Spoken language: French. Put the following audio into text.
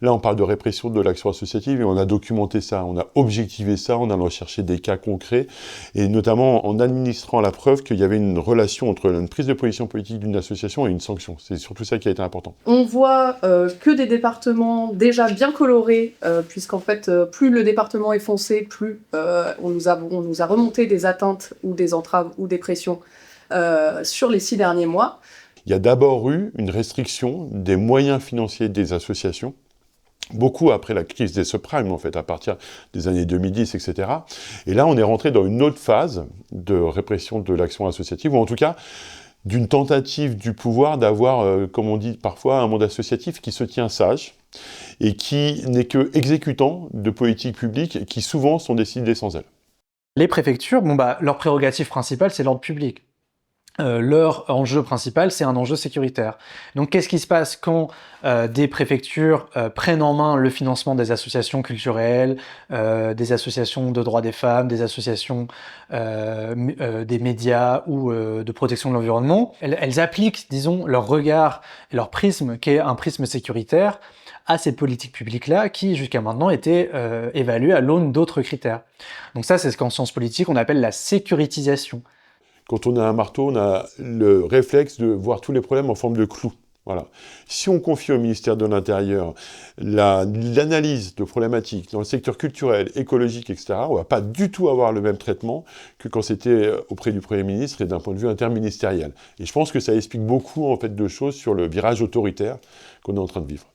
Là, on parle de répression de l'action associative et on a documenté ça, on a objectivé ça en allant chercher des cas concrets et notamment en administrant la preuve qu'il y avait une relation entre une prise de position politique d'une association et une sanction. C'est surtout ça qui a été important. On voit que des départements déjà bien colorés, puisqu'en fait, plus le département est foncé, plus on nous a remonté des atteintes ou des entraves ou des pressions sur les 6 derniers mois. Il y a d'abord eu une restriction des moyens financiers des associations, beaucoup après la crise des subprimes, en fait, à partir des années 2010, etc. Et là, on est rentré dans une autre phase de répression de l'action associative, ou en tout cas, d'une tentative du pouvoir d'avoir, comme on dit parfois, un monde associatif qui se tient sage, et qui n'est que exécutant de politiques publiques qui souvent sont décidées sans elles. Les préfectures, leur prérogative principale, c'est l'ordre public. Leur enjeu principal, c'est un enjeu sécuritaire. Donc qu'est-ce qui se passe quand des préfectures prennent en main le financement des associations culturelles, des associations de droits des femmes, des associations des médias ou de protection de l'environnement? Elles appliquent, disons, leur regard et leur prisme, qui est un prisme sécuritaire, à ces politiques publiques-là qui, jusqu'à maintenant, étaient évaluées à l'aune d'autres critères. Donc ça, c'est ce qu'en sciences politiques, on appelle la sécuritisation. Quand on a un marteau, on a le réflexe de voir tous les problèmes en forme de clous. Voilà. Si on confie au ministère de l'Intérieur l'analyse de problématiques dans le secteur culturel, écologique, etc., on ne va pas du tout avoir le même traitement que quand c'était auprès du Premier ministre et d'un point de vue interministériel. Et je pense que ça explique beaucoup en fait, de choses sur le virage autoritaire qu'on est en train de vivre.